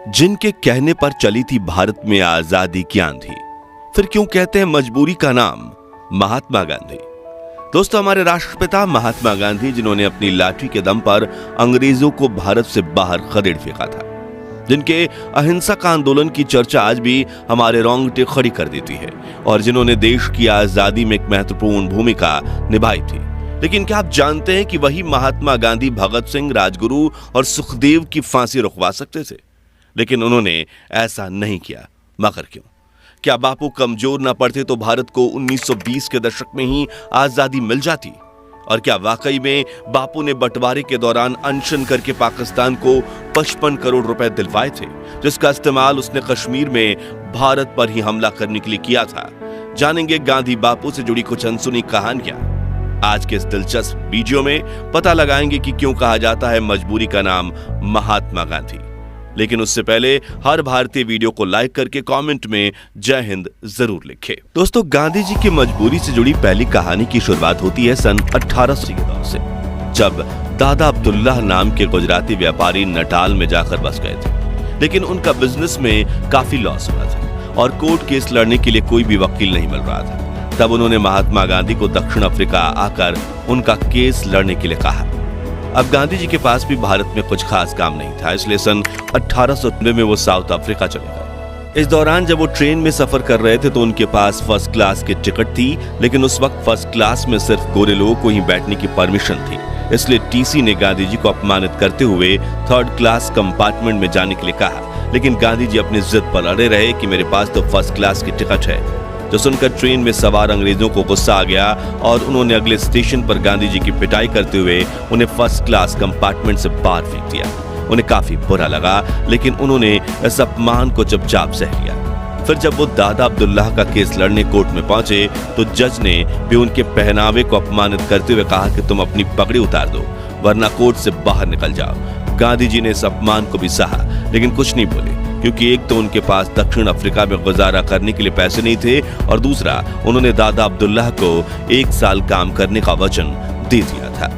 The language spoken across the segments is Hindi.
जिनके कहने पर चली थी भारत में आजादी की आंधी, फिर क्यों कहते हैं मजबूरी का नाम महात्मा गांधी। दोस्तों, हमारे राष्ट्रपिता महात्मा गांधी, जिन्होंने अपनी लाठी के दम पर अंग्रेजों को भारत से बाहर खदेड़ फेंका था, जिनके अहिंसक आंदोलन की चर्चा आज भी हमारे रोंगटे खड़ी कर देती है, और जिन्होंने देश की आजादी में एक महत्वपूर्ण भूमिका निभाई थी। लेकिन क्या आप जानते हैं कि वही महात्मा गांधी भगत सिंह, राजगुरु और सुखदेव की फांसी रुकवा सकते थे, लेकिन उन्होंने ऐसा नहीं किया। मगर क्यों? क्या बापू कमजोर ना पड़ते तो भारत को 1920 के दशक में ही आजादी मिल जाती? और क्या वाकई में बापू ने बंटवारे के दौरान अनशन करके पाकिस्तान को 55 करोड़ रुपए दिलवाए थे, जिसका इस्तेमाल उसने कश्मीर में भारत पर ही हमला करने के लिए किया था? जानेंगे गांधी बापू से जुड़ी कुछ अनसुनी कहानियां। आज के इस दिलचस्प वीडियो में पता लगाएंगे कि क्यों कहा जाता है मजबूरी का नाम महात्मा गांधी। लेकिन उससे पहले हर भारतीय वीडियो को लाइक करके कमेंट में जय हिंद जरूर लिखें। दोस्तों, गांधी जी की मजबूरी से जुड़ी पहली कहानी की शुरुआत होती है सन 1800 के दौर से, जब दादा अब्दुल्लाह नाम के गुजराती व्यापारी नटाल में जाकर बस गए थे। लेकिन उनका बिजनेस में काफी लॉस हुआ था और कोर्ट केस लड़ने के लिए कोई भी वकील नहीं मिल रहा था। तब उन्होंने महात्मा गांधी को दक्षिण अफ्रीका आकर उनका केस लड़ने के लिए कहा। अब गांधी जी के पास भी भारत में कुछ खास काम नहीं था, इसलिए सन 1890 में वो साउथ अफ्रीका चले गए। इस दौरान जब वो ट्रेन में सफर कर रहे थे तो उनके पास फर्स्ट क्लास की टिकट थी, लेकिन उस वक्त फर्स्ट क्लास में सिर्फ गोरे लोगों को ही बैठने की परमिशन थी। इसलिए टीसी ने गांधी जी को अपमानित करते हुए थर्ड क्लास कंपार्टमेंट में जाने के लिए कहा। लेकिन गांधी जी अपनी जिद पर अड़े रहे कि मेरे पास तो फर्स्ट क्लास की टिकट है। जो सुनकर ट्रेन में सवार अंग्रेजों को गुस्सा आ गया और उन्होंने अगले स्टेशन पर गांधी जी की पिटाई करते हुए उन्हें फर्स्ट क्लास कंपार्टमेंट से बाहर फेंक दिया। उन्हें काफी बुरा लगा, लेकिन उन्होंने इस अपमान को चुपचाप सह लिया। फिर जब वो दादा अब्दुल्लाह का केस लड़ने कोर्ट में पहुंचे तो जज ने भी उनके पहनावे को अपमानित करते हुए कहा कि तुम अपनी पगड़ी उतार दो, वरना कोर्ट से बाहर निकल जाओ। गांधी जी ने इस अपमान को भी सहा, लेकिन कुछ नहीं बोले, क्योंकि एक तो उनके पास दक्षिण अफ्रीका में गुजारा करने के लिए पैसे नहीं थे, और दूसरा उन्होंने दादा अब्दुल्लाह को 1 साल काम करने का वचन दे दिया था।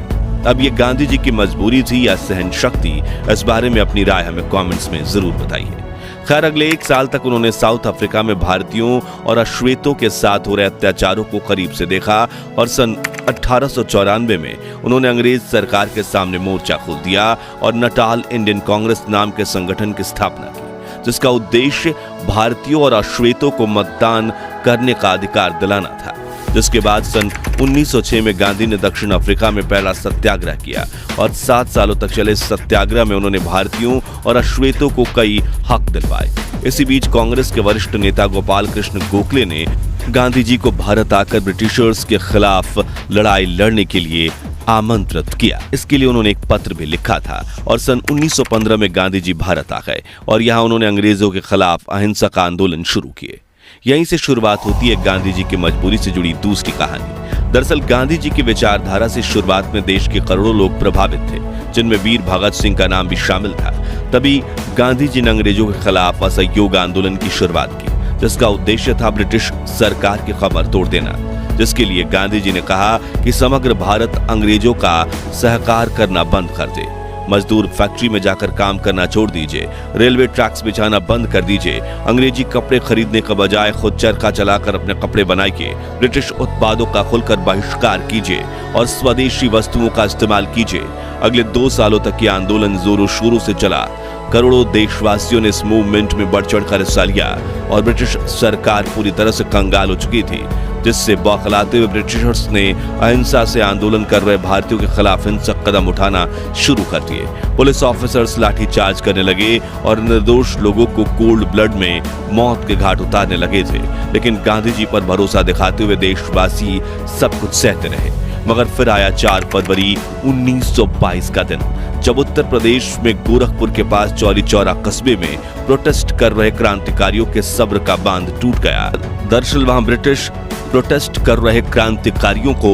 अब ये गांधी जी की मजबूरी थी या सहन शक्ति, इस बारे में अपनी राय हमें कमेंट्स में जरूर बताइए। खैर, अगले 1 साल तक उन्होंने साउथ अफ्रीका में भारतीयों और अश्वेतों के साथ हो रहे अत्याचारों को करीब से देखा, और सन 1894 में उन्होंने अंग्रेज सरकार के सामने मोर्चा खोल दिया और नटाल इंडियन कांग्रेस नाम के संगठन की स्थापना की, जिसका उद्देश्य भारतीयों और अश्वेतों को मतदान करने का अधिकार दिलाना था। जिसके बाद सन 1906 में गांधी ने दक्षिण अफ्रीका में पहला सत्याग्रह किया, और 7 सालों तक चले इस सत्याग्रह में उन्होंने भारतीयों और अश्वेतों को कई हक दिलवाए। इसी बीच कांग्रेस के वरिष्ठ नेता गोपाल कृष्ण गोखले ने गांधी जी को भारत आकर ब्रिटिशर्स के खिलाफ लड़ाई लड़ने के लिए आमंत्रित किया। इसके लिए उन्होंने एक पत्र भी लिखा था, और सन 1915 में गांधी जी भारत आ गए और यहाँ उन्होंने अंग्रेजों के खिलाफ अहिंसक आंदोलन शुरू किए। यहीं से शुरुआत होती है गांधी जी की मजबूरी से जुड़ी दूसरी कहानी। दरअसल गांधी जी की विचारधारा से शुरुआत में देश के करोड़ों लोग प्रभावित थे, जिनमें वीर भगत सिंह का नाम भी शामिल था। तभी गांधी जी ने अंग्रेजों के खिलाफ असहयोग आंदोलन की शुरुआत की, जिसका उद्देश्य था ब्रिटिश सरकार की कमर तोड़ देना। जिसके लिए गांधी जी ने कहा कि समग्र भारत अंग्रेजों का सहकार करना बंद कर दे, मजदूर फैक्ट्री में जाकर काम करना छोड़ दीजिए, रेलवे ट्रैक्स बिछाना बंद कर दीजिए, अंग्रेजी कपड़े खरीदने के बजाय खुद चरखा चलाकर अपने कपड़े बनाइए, ब्रिटिश उत्पादों का खुलकर बहिष्कार कीजिए और स्वदेशी वस्तुओं का इस्तेमाल कीजिए। अगले 2 सालों तक ये आंदोलन जोरों शोरों से चला। करोड़ों देशवासियों ने इस मूवमेंट में बढ़ चढ़कर हिस्सा लिया, और ब्रिटिश सरकार पूरी तरह से कंगाल हो चुकी थी, जिससे बौखलाते हुए ब्रिटिशर्स ने अहिंसा से आंदोलन कर रहे भारतीयों के खिलाफ हिंसक कदम उठाना शुरू कर दिए। पुलिस ऑफिसर्स लाठीचार्ज करने लगे और निर्दोष लोगों को कोल्ड ब्लड में मौत के घाट उतारने लगे थे। लेकिन गांधी जी पर भरोसा दिखाते हुए देशवासी सब कुछ सहते रहे। मगर फिर आया 4 फरवरी 1922 का दिन, जब उत्तर प्रदेश में गोरखपुर के पास चौरी चौरा कस्बे में प्रोटेस्ट कर रहे क्रांतिकारियों के सब्र का बांध टूट गया। दरअसल वहां ब्रिटिश प्रोटेस्ट कर रहे क्रांतिकारियों को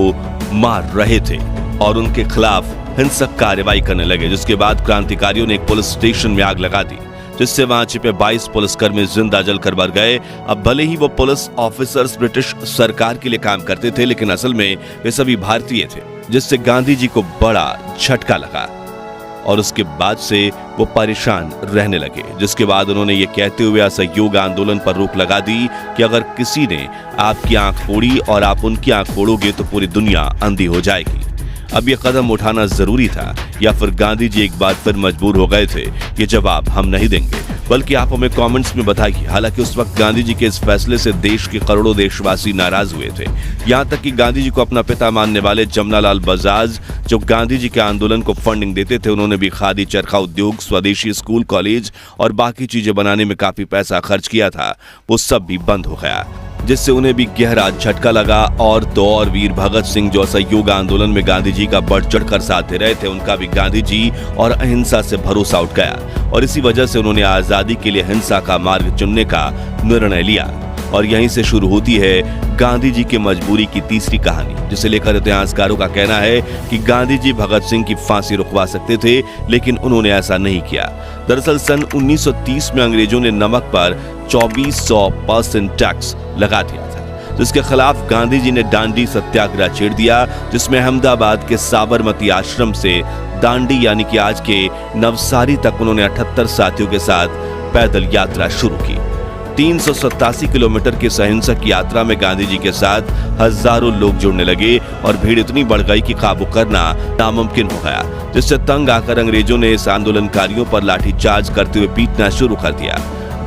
मार रहे थे और उनके खिलाफ हिंसक कार्रवाई करने लगे, जिसके बाद क्रांतिकारियों ने एक पुलिस स्टेशन में आग लगा दी, जिससे वहां छिपे 22 पुलिसकर्मी जिंदा जलकर मर गए। अब भले ही वो पुलिस ऑफिसर्स ब्रिटिश सरकार के लिए काम करते थे, लेकिन असल में वे सभी भारतीय थे, जिससे गांधी जी को बड़ा झटका लगा। और उसके बाद से वो परेशान रहने लगे, जिसके बाद उन्होंने ये कहते हुए असहयोग आंदोलन पर रोक लगा दी कि अगर किसी ने आपकी आंख फोड़ी और आप उनकी आंख फोड़ोगे तो पूरी दुनिया अंधी हो जाएगी। अब यह कदम उठाना जरूरी था या फिर गांधी जी एक बार फिर मजबूर हो गए थे? ये जवाब हम नहीं देंगे, बल्कि आप हमें कमेंट्स में बताइए। हालांकि उस वक्त गांधी जी के इस फैसले से देश के करोड़ों देशवासी नाराज हुए थे। यहां तक कि गांधी जी को अपना पिता मानने वाले जमनालाल बजाज, जो गांधी जी के आंदोलन को फंडिंग देते थे, उन्होंने भी खादी, चरखा उद्योग, स्वदेशी स्कूल, कॉलेज और बाकी चीजें बनाने में काफी पैसा खर्च किया था, वो सब भी बंद हो गया, जिससे उन्हें भी गहरा झटका लगा। और तो और वीर भगत सिंह, जो असहयोग आंदोलन में गांधी जी का बढ़ चढ़ कर साथ दे रहे थे, उनका भी गांधी जी और अहिंसा से भरोसा उठ गया और इसी वजह से उन्होंने आजादी के लिए हिंसा का मार्ग चुनने का निर्णय लिया। और यहीं से शुरू होती है गांधी जी की मजबूरी की तीसरी कहानी, जिसे लेकर इतिहासकारों का कहना है कि गांधी जी भगत सिंह की फांसी रुकवा सकते थे, लेकिन उन्होंने ऐसा नहीं किया। दरअसल सन 1930 में अंग्रेजों ने नमक पर 2400% टैक्स लगा दिया था, जिसके खिलाफ गांधी जी ने दांडी सत्याग्रह छेड़ दिया, जिसमें अहमदाबाद के साबरमती आश्रम से दांडी यानी कि आज के नवसारी तक उन्होंने 78 साथियों के साथ पैदल यात्रा शुरू की। 387 किलोमीटर की अहिंसक यात्रा में गांधी जी के साथ हजारों लोग जुड़ने लगे और भीड़ इतनी बढ़ गई कि काबू करना नामुमकिन हो गया, जिससे तंग आकर अंग्रेजों ने इस आंदोलनकारियों पर लाठीचार्ज करते हुए पीटना शुरू कर दिया।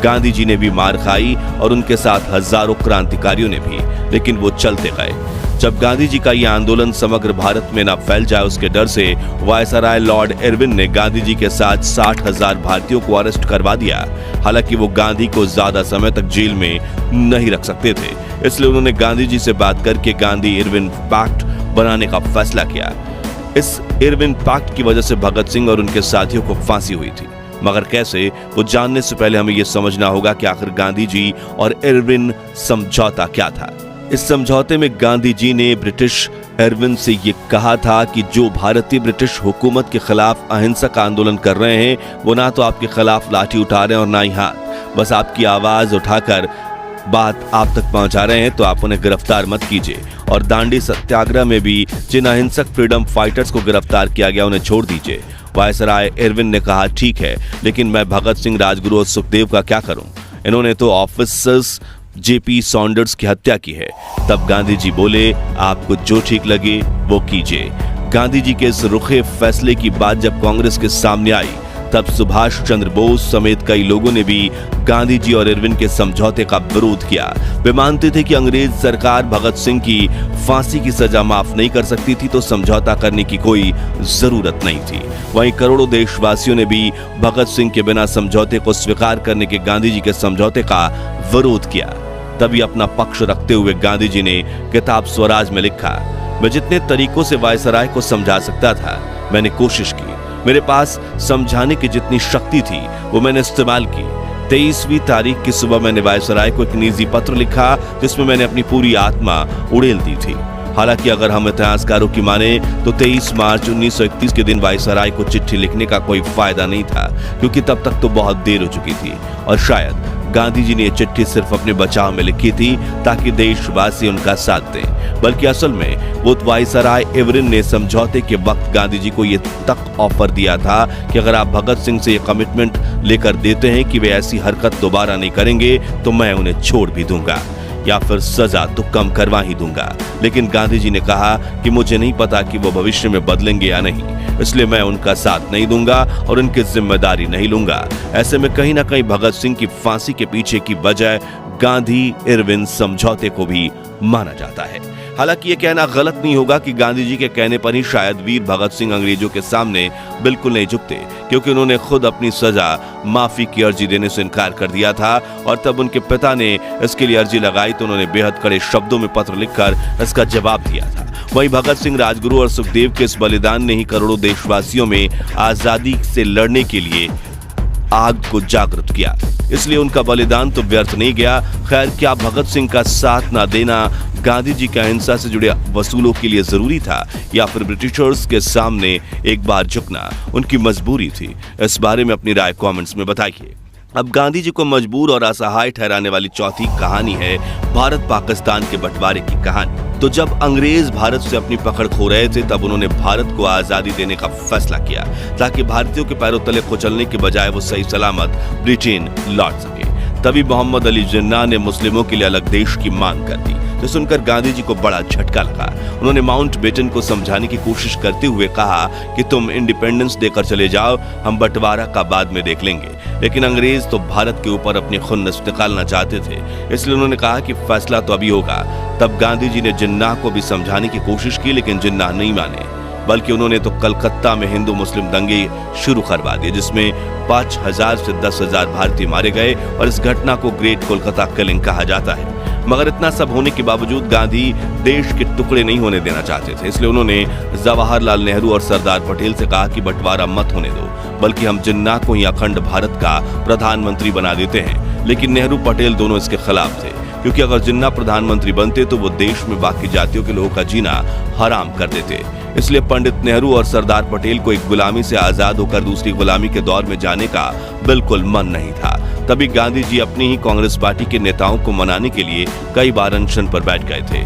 गांधी जी ने भी मार खाई और उनके साथ हजारों क्रांतिकारियों ने भी, लेकिन वो चलते गए। जब गांधी जी का यह आंदोलन समग्र भारत में न फैल जाए, उसके डर से वायसराय लॉर्ड इरविन ने गांधी जी के साथ 60,000 भारतीयों को अरेस्ट करवा दिया। हालांकि वो गांधी को ज्यादा समय तक जेल में नहीं रख सकते थे, इसलिए उन्होंने गांधी जी से बात करके गांधी इरविन पैक्ट बनाने का फैसला किया। इस इरविन पैक्ट की वजह से भगत सिंह और उनके साथियों को फांसी हुई थी, मगर कैसे, वो जानने से पहले हमें यह समझना होगा कि आखिर गांधी जी और इरविन समझौता क्या था। इस समझौते में गांधी जी ने ब्रिटिश इरविन से ये कहा था कि जो भारतीय ब्रिटिश हुकूमत के खिलाफ अहिंसक आंदोलन कर रहे हैं, वो ना तो आपके खिलाफ लाठी उठा रहे हैं और ना ही हाथ, बस आपकी आवाज उठाकर बात आप तक पहुंचा रहे हैं, तो आप उन्हें गिरफ्तार मत कीजिए। और दांडी सत्याग्रह में भी जिन अहिंसक फ्रीडम फाइटर्स को गिरफ्तार किया गया, उन्हें छोड़ दीजिए। वायसराय इरविन ने कहा, ठीक है, लेकिन मैं भगत सिंह, राजगुरु और सुखदेव का क्या करूं? इन्होंने तो ऑफिसर्स जेपी सॉन्डर्स की हत्या की है। तब गांधी जी बोले, आपको जो ठीक लगे वो कीजिए। गांधी जी के इस रुखे फैसले की बात जब कांग्रेस के सामने आई, तब सुभाष चंद्र बोस समेत कई लोगों ने भी गांधी जी और इरविन के समझौते का विरोध किया। वे मानते थे कि अंग्रेज सरकार भगत सिंह की फांसी की सजा माफ नहीं कर सकती थी, तो समझौता करने की कोई जरूरत नहीं थी। वहीं करोड़ों देशवासियों ने भी भगत सिंह के बिना समझौते को स्वीकार करने के गांधी जी के समझौते का विरोध किया। तभी अपना पक्ष रखते हुए गांधी जी ने किताब स्वराज में लिखा, मैं जितने तरीकों से वायसराय को समझा सकता था, मैंने कोशिश की। मेरे पास समझाने की जितनी शक्ति थी, वो मैंने इस्तेमाल की। 23वीं तारीख की सुबह मैंने वायसराय को एक निजी पत्र लिखा, जिसमें मैंने अपनी पूरी आत्मा उड़ेल दी थी। हालांकि अगर हम इतिहासकारों की माने तो 23 मार्च 1931 के दिन वायसराय को चिट्ठी लिखने का कोई फायदा नहीं था, क्योंकि तब तक तो बहुत देर हो चुकी थी और शायद गांधी जी ने यह चिट्ठी सिर्फ अपने बचाव में लिखी थी ताकि देशवासी उनका साथ दें, बल्कि असल में वो वायसराय इरविन ने समझौते के वक्त गांधी जी को यह तक ऑफर दिया था कि अगर आप भगत सिंह से ये कमिटमेंट लेकर देते हैं कि वे ऐसी हरकत दोबारा नहीं करेंगे, तो मैं उन्हें छोड़ भी दूंगा या फिर सजा तो कम करवा ही दूंगा। लेकिन गांधी जी ने कहा कि मुझे नहीं पता कि वो भविष्य में बदलेंगे या नहीं, इसलिए मैं उनका साथ नहीं दूंगा और उनकी जिम्मेदारी नहीं लूंगा। ऐसे में कहीं ना कहीं भगत सिंह की फांसी के पीछे की वजह गांधी इरविन समझौते को भी माना जाता है। हालांकि यह कहना गलत नहीं होगा कि गांधी जी के कहने पर ही शायद वीर भगत सिंह अंग्रेजों के सामने बिल्कुल नहीं झुकते, क्योंकि उन्होंने खुद अपनी सजा माफी की अर्जी देने से इनकार कर दिया था। और तब उनके पिता ने इसके लिए अर्जी लगाई तो उन्होंने बेहद कड़े शब्दों में पत्र लिखकर इसका जवाब दिया था। वहीं भगत सिंह, राजगुरु और सुखदेव के इस बलिदान ने ही करोड़ों देशवासियों में आजादी से लड़ने के लिए आग को जागृत किया, इसलिए उनका बलिदान तो व्यर्थ नहीं गया। खैर, क्या भगत सिंह का साथ ना देना गांधी जी का अहिंसा से जुड़े वसूलों के लिए जरूरी था, या फिर ब्रिटिशर्स के सामने एक बार झुकना उनकी मजबूरी थी? इस बारे में अपनी राय कमेंट्स में बताइए। अब गांधी जी को मजबूर और असहाय ठहराने वाली चौथी कहानी है भारत पाकिस्तान के बंटवारे की कहानी। तो जब अंग्रेज भारत से अपनी पकड़ खो रहे थे तब उन्होंने भारत को आजादी देने का फैसला किया ताकि भारतीयों के पैरों तले कुचलने के बजाय वो सही सलामत ब्रिटेन लौट सके। तभी मोहम्मद अली जिन्ना ने मुस्लिमों के लिए अलग देश की मांग कर दी, जो सुनकर गांधी जी को बड़ा झटका लगा। उन्होंने माउंटबेटन को समझाने की कोशिश करते हुए कहा कि तुम इंडिपेंडेंस देकर चले जाओ, हम बंटवारा का बाद में देख लेंगे। लेकिन अंग्रेज तो भारत के ऊपर अपनी खुन्नस निकालना चाहते थे, इसलिए उन्होंने कहा कि फैसला तो अभी होगा। तब गांधी जी ने जिन्ना को भी समझाने की कोशिश की, लेकिन जिन्ना नहीं माने, बल्कि उन्होंने तो कलकत्ता में हिंदू मुस्लिम दंगे शुरू करवा दिए, जिसमें 5,000 से 10,000 भारतीय मारे गए और इस घटना को ग्रेट कोलकाता किलिंग कहा जाता है। मगर इतना सब होने के बावजूद गांधी देश के टुकड़े नहीं होने देना चाहते थे, इसलिए उन्होंने जवाहरलाल नेहरू और सरदार पटेल से कहा कि बंटवारा मत होने दो, बल्कि हम जिन्ना को ही अखंड भारत का प्रधानमंत्री बना देते हैं। लेकिन नेहरू पटेल दोनों इसके खिलाफ थे, क्योंकि अगर जिन्ना प्रधानमंत्री बनते तो वो देश में बाकी जातियों के लोगों का जीना हराम कर देते। इसलिए पंडित नेहरू और सरदार पटेल को एक गुलामी से आजाद होकर दूसरी गुलामी के दौर में जाने का बिल्कुल मन नहीं था। तभी गांधी जी अपनी ही कांग्रेस पार्टी के नेताओं को मनाने के लिए कई बार अनशन पर बैठ गए थे,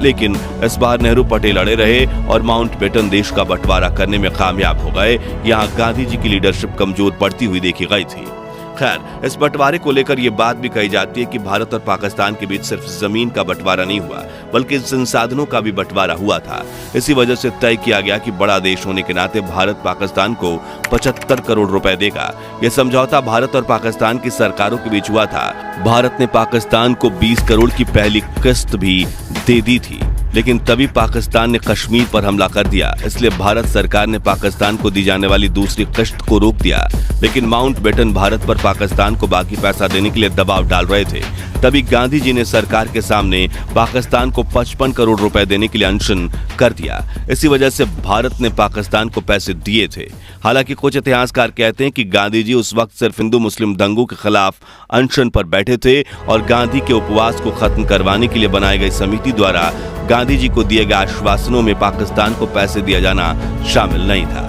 लेकिन इस बार नेहरू पटेल अड़े रहे और माउंटबेटन देश का बंटवारा करने में कामयाब हो गए। यहाँ गांधी जी की लीडरशिप कमजोर पड़ती हुई देखी गई थी। खैर, इस बंटवारे को लेकर यह बात भी कही जाती है कि भारत और पाकिस्तान के बीच सिर्फ जमीन का बंटवारा नहीं हुआ, बल्कि संसाधनों का भी बंटवारा हुआ था। इसी वजह से तय किया गया कि बड़ा देश होने के नाते भारत पाकिस्तान को 75 करोड़ रुपए देगा। यह समझौता भारत और पाकिस्तान की सरकारों के बीच हुआ था। भारत ने पाकिस्तान को 20 करोड़ की पहली किस्त भी दे दी थी, लेकिन तभी पाकिस्तान ने कश्मीर पर हमला कर दिया, इसलिए भारत सरकार ने पाकिस्तान को दी जाने वाली दूसरी किस्त को रोक दिया। लेकिन माउंटबेटन भारत पर पाकिस्तान को बाकी पैसा देने के लिए दबाव डाल रहे थे। तभी गांधी जी ने सरकार के सामने पाकिस्तान को 55 करोड़ रुपए देने के लिए अनशन कर दिया। इसी वजह से भारत ने पाकिस्तान को पैसे दिए थे। हालांकि कुछ इतिहासकार कहते हैं कि गांधी जी उस वक्त सिर्फ हिंदू मुस्लिम दंगों के खिलाफ अनशन पर बैठे थे और गांधी के उपवास को खत्म करवाने के लिए बनाई गई समिति द्वारा गांधी जी को दिए गए आश्वासनों में पाकिस्तान को पैसे दिया जाना शामिल नहीं था।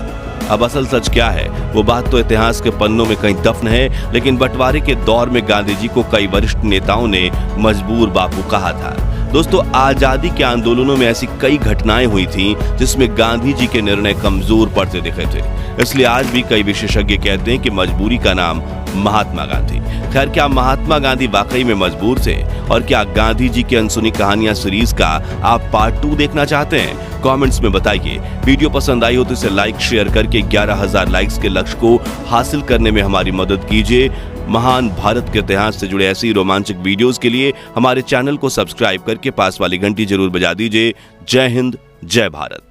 अब असल सच क्या है, वो बात तो इतिहास के पन्नों में कहीं दफन है, लेकिन बंटवारे के दौर में गांधी जी को कई वरिष्ठ नेताओं ने मजबूर बापू कहा था। दोस्तों, आजादी के आंदोलनों में ऐसी कई घटनाएं हुई थी जिसमें गांधी जी के निर्णय कमजोर पड़ते दिखे थे। इसलिए आज भी कई विशेषज्ञ कहते हैं कि मजबूरी का नाम महात्मा गांधी। खैर, क्या महात्मा गांधी वाकई में मजबूर थे? और क्या गांधी जी की अनसुनी कहानियां सीरीज का आप पार्ट 2 देखना चाहते हैं? कमेंट्स में बताइए। वीडियो पसंद आई हो तो इसे लाइक शेयर करके 11,000 लाइक्स के लक्ष्य को हासिल करने में हमारी मदद कीजिए। महान भारत के इतिहास से जुड़े ऐसी रोमांचक वीडियोस के लिए हमारे चैनल को सब्सक्राइब करके पास वाली घंटी जरूर बजा दीजिए। जय हिंद, जय भारत।